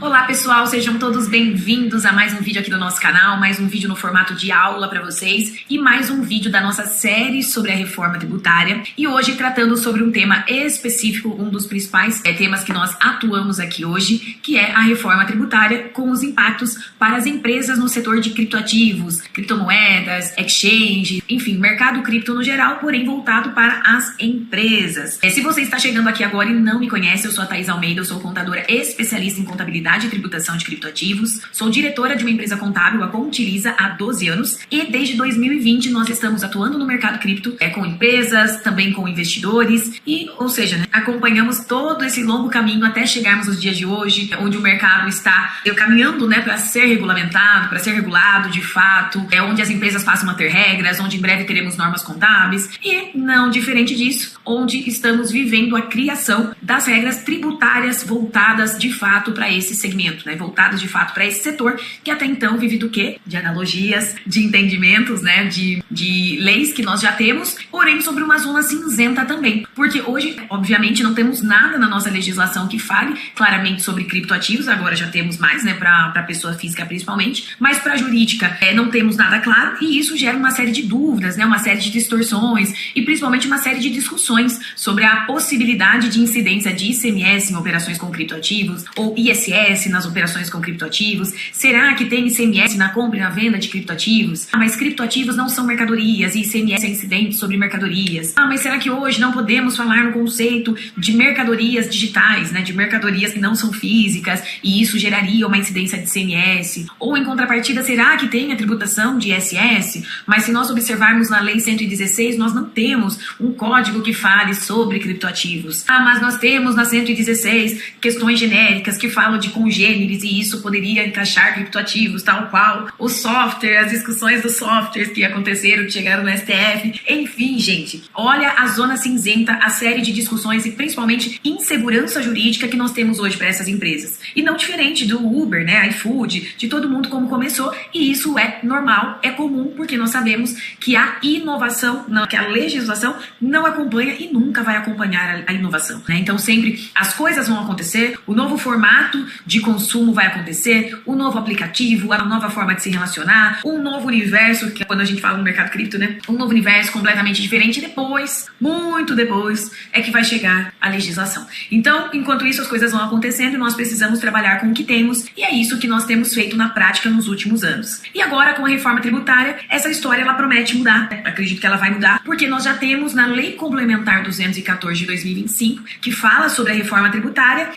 Olá pessoal, sejam todos bem-vindos a mais um vídeo aqui do nosso canal, mais um vídeo no formato de aula para vocês e mais um vídeo da nossa série sobre a reforma tributária e hoje tratando sobre um tema específico, um dos principais temas que nós atuamos aqui hoje, que é a reforma tributária com os impactos para as empresas no setor de criptoativos, criptomoedas, exchange, enfim, mercado cripto no geral, porém voltado para as empresas. Se você está chegando aqui agora e não me conhece, eu sou a Thaís Almeida, eu sou contadora especialista em contabilidade e tributação de criptoativos, sou diretora de uma empresa contábil, a Contiliza, há 12 anos e desde 2020 nós estamos atuando no mercado cripto, com empresas, também com investidores e, ou seja, acompanhamos todo esse longo caminho até chegarmos nos dias de hoje, onde o mercado está caminhando para ser regulamentado, para ser regulado de fato, onde as empresas passam a ter regras, onde em breve teremos normas contábeis e, não diferente disso, onde estamos vivendo a criação das regras tributárias voltadas de fato para esse segmento, voltadas de fato para esse setor que até então vive do quê? De analogias, de entendimentos, de leis que nós já temos, porém sobre uma zona cinzenta também, porque hoje, obviamente, não temos nada na nossa legislação que fale claramente sobre criptoativos, agora já temos mais, para pessoa física principalmente, mas para a jurídica não temos nada claro e isso gera uma série de dúvidas, uma série de distorções e principalmente uma série de discussões sobre a possibilidade de incidência de ICMS em operações com criptoativos ou ISS nas operações com criptoativos. Será que tem ICMS na compra e na venda de criptoativos? Mas criptoativos não são mercadorias e ICMS é incidente sobre mercadorias. Mas será que hoje não podemos falar no conceito de mercadorias digitais, de mercadorias que não são físicas e isso geraria uma incidência de ICMS? Ou em contrapartida, será que tem a tributação de ISS? Mas se nós observarmos na Lei 116, nós não temos um código que fale sobre criptoativos. Mas nós temos na 116 questões genéricas que falam de congêneres e isso poderia encaixar criptoativos, tal qual o software, as discussões dos softwares que aconteceram, que chegaram no STF. Enfim, gente, olha a zona cinzenta, a série de discussões e principalmente insegurança jurídica que nós temos hoje para essas empresas. E não diferente do Uber, iFood, de todo mundo como começou, e isso é normal, é comum, porque nós sabemos que a inovação, que a legislação não acompanha e nunca vai acompanhar a inovação. Então sempre as coisas vão acontecer, o novo formato de consumo vai acontecer, o novo aplicativo, a nova forma de se relacionar, um novo universo, que é quando a gente fala no mercado cripto, um novo universo completamente diferente, depois, muito depois, é que vai chegar a legislação. Então, enquanto isso as coisas vão acontecendo, nós precisamos trabalhar com o que temos e é isso que nós temos feito na prática nos últimos anos. E agora, com a reforma tributária, essa história ela promete mudar. Acredito que ela vai mudar, porque nós já temos na Lei Complementar 214 de 2025, que fala sobre a reforma tributária,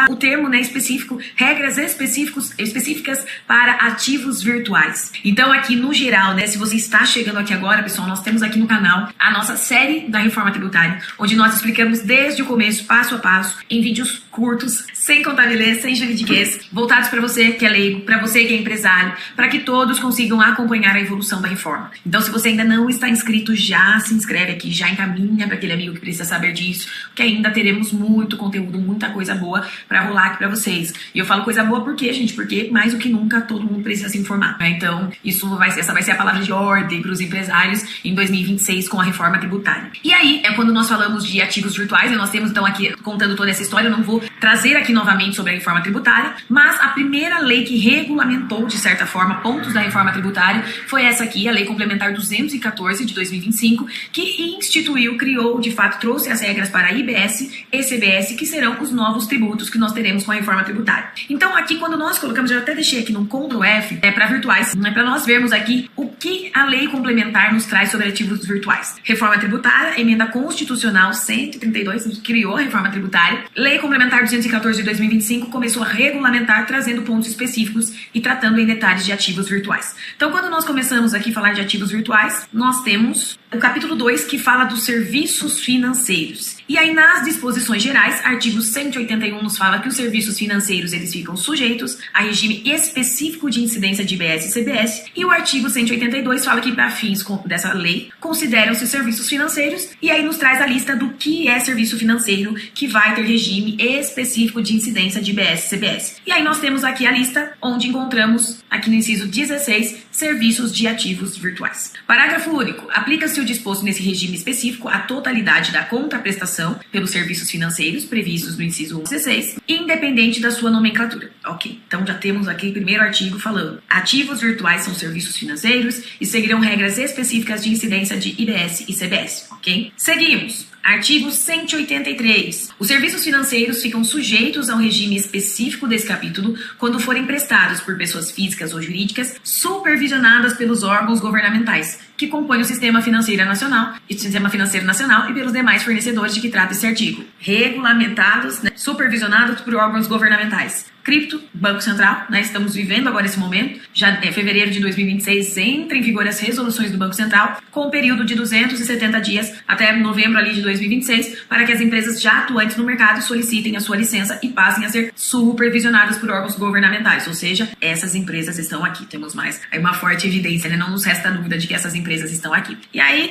o termo específico, regras específicas para ativos virtuais. Então, aqui no geral, se você está chegando aqui agora, pessoal, nós temos aqui no canal a nossa série da reforma tributária, onde nós explicamos desde o começo, passo a passo, em vídeos curtos, sem contabilidade, sem juridiquês, voltados para você que é leigo, para você que é empresário, para que todos consigam acompanhar a evolução da reforma. Então, se você ainda não está inscrito, já se inscreve aqui, já encaminha para aquele amigo que precisa saber disso, porque ainda teremos muito conteúdo, muita coisa boa para rolar aqui para vocês. E eu falo coisa boa por quê, gente? Porque mais do que nunca todo mundo precisa se informar. Então, essa vai ser a palavra de ordem para os empresários em 2026 com a reforma tributária. E aí, quando nós falamos de ativos virtuais, nós temos então aqui contando toda essa história, eu não vou trazer aqui novamente sobre a reforma tributária, mas a primeira lei que regulamentou, de certa forma, pontos da reforma tributária foi essa aqui, a Lei Complementar 214 de 2025, que instituiu, criou, de fato, trouxe as regras para IBS e CBS, que serão os novos tributos que nós teremos com a reforma tributária. Então, aqui, quando nós colocamos, já até deixei aqui num Ctrl F, para virtuais, para nós vermos aqui o que a Lei Complementar nos traz sobre ativos virtuais. Reforma tributária, emenda constitucional 132, criou a reforma tributária. Lei Complementar 214 de 2025 começou a regulamentar, trazendo pontos específicos e tratando em detalhes de ativos virtuais. Então, quando nós começamos aqui a falar de ativos virtuais, nós temos o capítulo 2 que fala dos serviços financeiros. E aí, nas disposições gerais, artigo 181 nos fala que os serviços financeiros eles ficam sujeitos a regime específico de incidência de IBS e CBS, e o artigo 182 fala que, para fins dessa lei, consideram-se serviços financeiros, e aí nos traz a lista do que é serviço financeiro que vai ter regime específico de incidência de IBS e CBS. E aí nós temos aqui a lista, onde encontramos, aqui no inciso 16, serviços de ativos virtuais. Parágrafo único. Aplica-se o disposto nesse regime específico à totalidade da contraprestação pelos serviços financeiros previstos no inciso 116, independente da sua nomenclatura. Ok, então já temos aqui o primeiro artigo falando: ativos virtuais são serviços financeiros e seguirão regras específicas de incidência de IBS e CBS. Ok? Seguimos. Artigo 183. Os serviços financeiros ficam sujeitos ao regime específico desse capítulo quando forem prestados por pessoas físicas ou jurídicas supervisionadas pelos órgãos governamentais que compõem o Sistema Financeiro Nacional e pelos demais fornecedores de que trata esse artigo. Regulamentados, supervisionados por órgãos governamentais. Cripto, Banco Central, estamos vivendo agora esse momento, já em fevereiro de 2026 entra em vigor as resoluções do Banco Central, com um período de 270 dias até novembro ali de 2026, para que as empresas já atuantes no mercado solicitem a sua licença e passem a ser supervisionadas por órgãos governamentais, ou seja, essas empresas estão aqui. Temos mais aí uma forte evidência, não nos resta dúvida de que essas empresas estão aqui. E aí,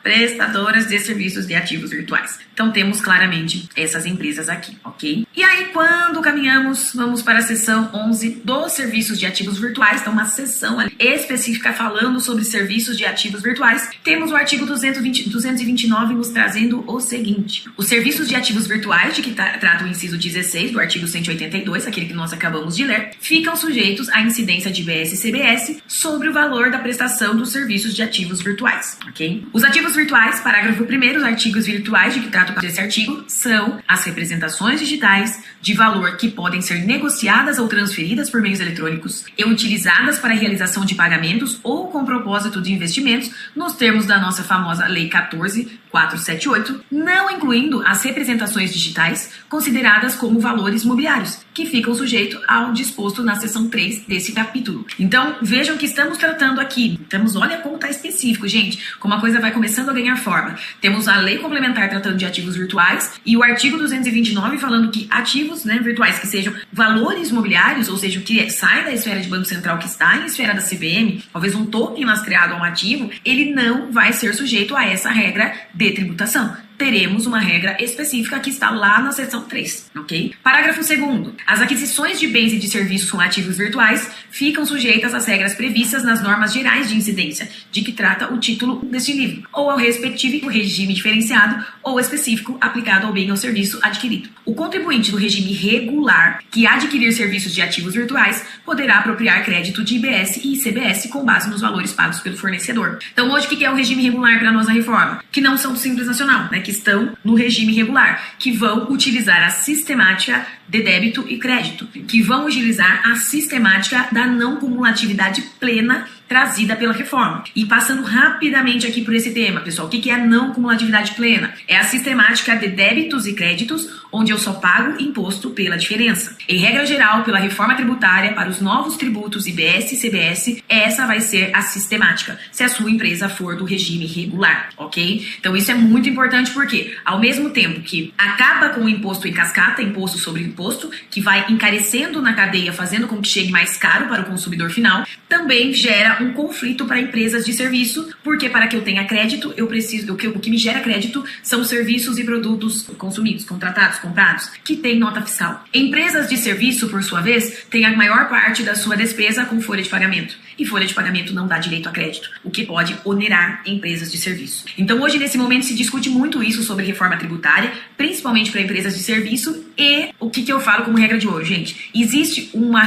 prestadoras de serviços de ativos virtuais. Então temos claramente essas empresas aqui, ok? E aí quando caminhamos, vamos para a seção 11 dos serviços de ativos virtuais, então uma seção específica falando sobre serviços de ativos virtuais. Temos o artigo 229 nos trazendo o seguinte: os serviços de ativos virtuais, de que trata o inciso 16 do artigo 182, aquele que nós acabamos de ler, ficam sujeitos à incidência de IBS e CBS sobre o valor da prestação dos serviços de ativos virtuais, ok? Os ativos virtuais, parágrafo 1º, os artigos virtuais de que trata desse artigo são as representações digitais de valor que podem ser negociadas ou transferidas por meios eletrônicos e utilizadas para a realização de pagamentos ou com propósito de investimentos, nos termos da nossa famosa Lei 14.478, não incluindo as representações digitais consideradas como valores mobiliários, que ficam sujeitos ao disposto na seção 3 desse capítulo. Então, vejam que estamos tratando aqui. Olha como está específico, gente, como a coisa vai começando a ganhar forma. Temos a lei complementar tratando de ativos virtuais e o artigo 229 falando que ativos virtuais que sejam valores mobiliários, ou seja, que sai da esfera de Banco Central, que está em esfera da CVM, talvez um token lastreado a um ativo, ele não vai ser sujeito a essa regra de tributação. Teremos uma regra específica que está lá na seção 3, ok? Parágrafo 2º. As aquisições de bens e de serviços com ativos virtuais ficam sujeitas às regras previstas nas normas gerais de incidência, de que trata o título deste livro, ou ao respectivo regime diferenciado ou específico aplicado ao bem ou serviço adquirido. O contribuinte do regime regular que adquirir serviços de ativos virtuais poderá apropriar crédito de IBS e ICBS com base nos valores pagos pelo fornecedor. Então, hoje, o que é o regime regular para nós na reforma? Que não são do Simples Nacional, que estão no regime regular, que vão utilizar a sistemática de débito e crédito, que vão utilizar a sistemática da não cumulatividade plena trazida pela reforma. E passando rapidamente aqui por esse tema, pessoal, o que é a não cumulatividade plena? É a sistemática de débitos e créditos, onde eu só pago imposto pela diferença. Em regra geral, pela reforma tributária, para os novos tributos IBS e CBS, essa vai ser a sistemática, se a sua empresa for do regime regular, ok? Então isso é muito importante porque, ao mesmo tempo que acaba com o imposto em cascata, imposto sobre imposto, que vai encarecendo na cadeia, fazendo com que chegue mais caro para o consumidor final, também gera um conflito para empresas de serviço, porque para que eu tenha crédito, eu preciso, o que me gera crédito são serviços e produtos consumidos, contratados, comprados, que têm nota fiscal. Empresas de serviço, por sua vez, têm a maior parte da sua despesa com folha de pagamento. E folha de pagamento não dá direito a crédito, o que pode onerar empresas de serviço. Então, hoje, nesse momento, se discute muito isso sobre reforma tributária, principalmente para empresas de serviço. E o que eu falo como regra de ouro, gente? Existe uma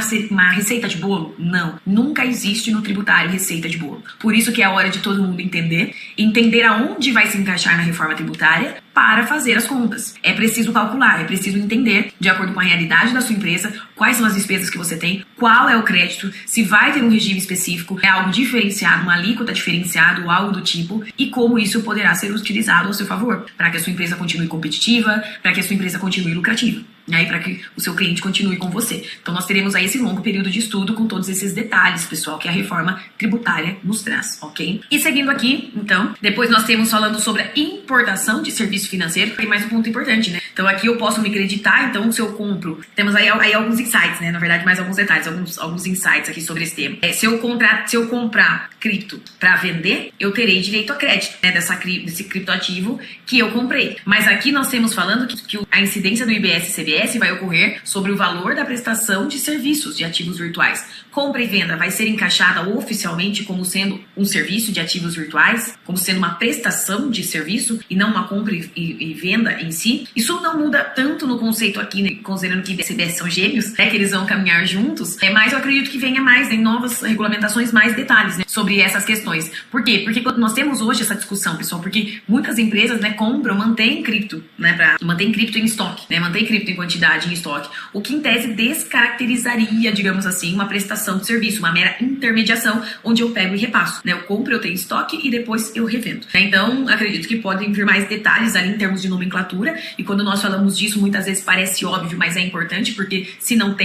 receita de bolo? Não. Nunca existe no tributário receita de bolo. Por isso que é a hora de todo mundo entender aonde vai se encaixar na reforma tributária para fazer as contas. É preciso calcular, é preciso entender, de acordo com a realidade da sua empresa, quais são as despesas que você tem, qual é o crédito, se vai ter um regime específico, é algo diferenciado, uma alíquota diferenciada ou algo do tipo, e como isso poderá ser utilizado ao seu favor, para que a sua empresa continue competitiva, para que a sua empresa continue lucrativa. E aí, para que o seu cliente continue com você. Então, nós teremos aí esse longo período de estudo com todos esses detalhes, pessoal, que a reforma tributária nos traz, ok? E seguindo aqui, então, depois nós temos falando sobre a importação de serviço financeiro, tem mais um ponto importante, né? Então, aqui eu posso me creditar, então, se eu compro, temos aí alguns insights, né? Na verdade, mais alguns detalhes, alguns insights aqui sobre esse tema. Se eu comprar cripto para vender, eu terei direito a crédito, né? Desse criptoativo que eu comprei. Mas aqui nós temos falando que a incidência do IBS e CBS IBS vai ocorrer sobre o valor da prestação de serviços de ativos virtuais. Compra e venda vai ser encaixada oficialmente como sendo um serviço de ativos virtuais, como sendo uma prestação de serviço e não uma compra e venda em si. Isso não muda tanto no conceito aqui, né, considerando que CBS são gêmeos, né, que eles vão caminhar juntos, mas eu acredito que venha mais em novas regulamentações, mais detalhes, né, sobre essas questões. Por quê? Porque nós temos hoje essa discussão, pessoal, porque muitas empresas, né, compram, mantêm cripto, né, mantém cripto em estoque, né, mantém cripto em quantidade em estoque, o que em tese descaracterizaria, digamos assim, uma prestação de serviço, uma mera intermediação, onde eu pego e repasso, né, eu compro, eu tenho estoque e depois eu revendo. Então, acredito que podem vir mais detalhes ali em termos de nomenclatura, e quando nós falamos disso, muitas vezes parece óbvio, mas é importante, porque se não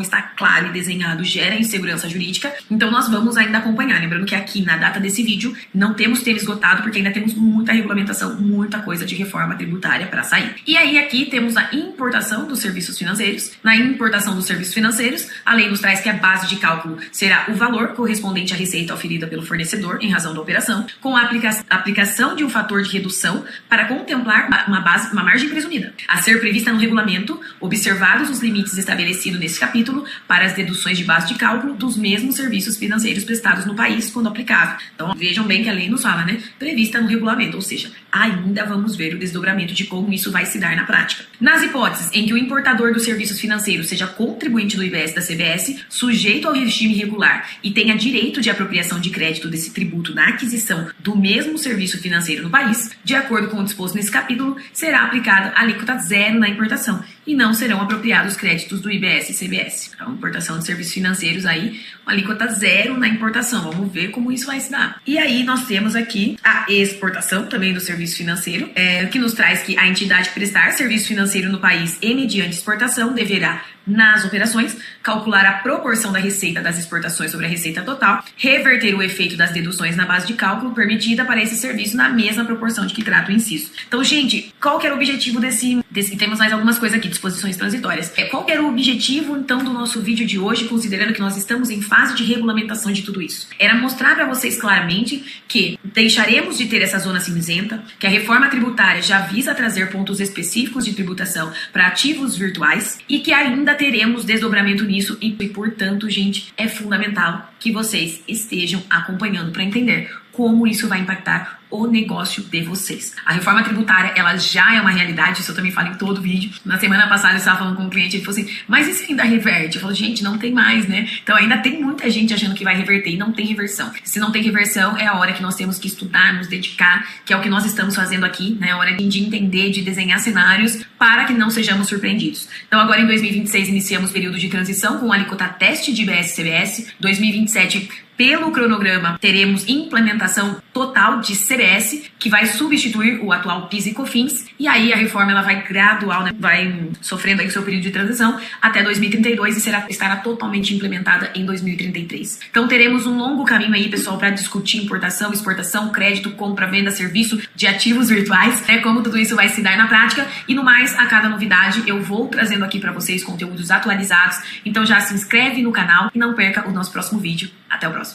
está claro e desenhado, gera insegurança jurídica. Então nós vamos ainda acompanhar, lembrando que aqui na data desse vídeo não temos tema esgotado, porque ainda temos muita regulamentação, muita coisa de reforma tributária para sair. E aí aqui temos a importação dos serviços financeiros. Na importação dos serviços financeiros, a lei nos traz que a base de cálculo será o valor correspondente à receita oferida pelo fornecedor em razão da operação, com a aplicação de um fator de redução para contemplar uma margem presumida, a ser prevista no regulamento, observados os limites estabelecidos nesse capítulo para as deduções de base de cálculo dos mesmos serviços financeiros prestados no país, quando aplicável. Então, vejam bem que a lei nos fala, né? Prevista no regulamento, ou seja, ainda vamos ver o desdobramento de como isso vai se dar na prática. Nas hipóteses em que o importador dos serviços financeiros seja contribuinte do IBS da CBS, sujeito ao regime regular e tenha direito de apropriação de crédito desse tributo na aquisição do mesmo serviço financeiro no país, de acordo com o disposto nesse capítulo, será aplicada a alíquota zero na importação e não serão apropriados créditos do IBS e CBS. Então, importação de serviços financeiros aí, uma alíquota zero na importação. Vamos ver como isso vai se dar. E aí nós temos aqui a exportação também do serviço financeiro, que nos traz que a entidade prestar serviço financeiro no país e mediante exportação deverá, nas operações, calcular a proporção da receita das exportações sobre a receita total, reverter o efeito das deduções na base de cálculo permitida para esse serviço na mesma proporção de que trata o inciso. Então, gente, qual que era o objetivo desse... Temos mais algumas coisas aqui, disposições transitórias. Qual que era o objetivo, então, do nosso vídeo de hoje, considerando que nós estamos em fase de regulamentação de tudo isso? Era mostrar para vocês claramente que deixaremos de ter essa zona cinzenta, que a reforma tributária já visa trazer pontos específicos de tributação para ativos virtuais e que ainda teremos desdobramento nisso e, portanto, gente, é fundamental que vocês estejam acompanhando para entender como isso vai impactar o negócio de vocês. A reforma tributária, ela já é uma realidade, isso eu também falo em todo vídeo. Na semana passada eu estava falando com um cliente, ele falou assim, mas e se ainda reverte? Eu falo, gente, não tem mais, né? Então ainda tem muita gente achando que vai reverter e não tem reversão. Se não tem reversão, é a hora que nós temos que estudar, nos dedicar, que é o que nós estamos fazendo aqui, né? É a hora de entender, de desenhar cenários para que não sejamos surpreendidos. Então agora em 2026 iniciamos o período de transição com a alíquota teste de IBS e CBS. 2027, pelo cronograma, teremos implementação total de CBS, que vai substituir o atual PIS e COFINS, e aí a reforma ela vai gradual, né, vai sofrendo aí o seu período de transição até 2032 e estará totalmente implementada em 2033. Então teremos um longo caminho aí, pessoal, para discutir importação, exportação, crédito, compra, venda, serviço de ativos virtuais, né, como tudo isso vai se dar na prática, e no mais, a cada novidade eu vou trazendo aqui para vocês conteúdos atualizados, então já se inscreve no canal e não perca o nosso próximo vídeo. Até o próximo.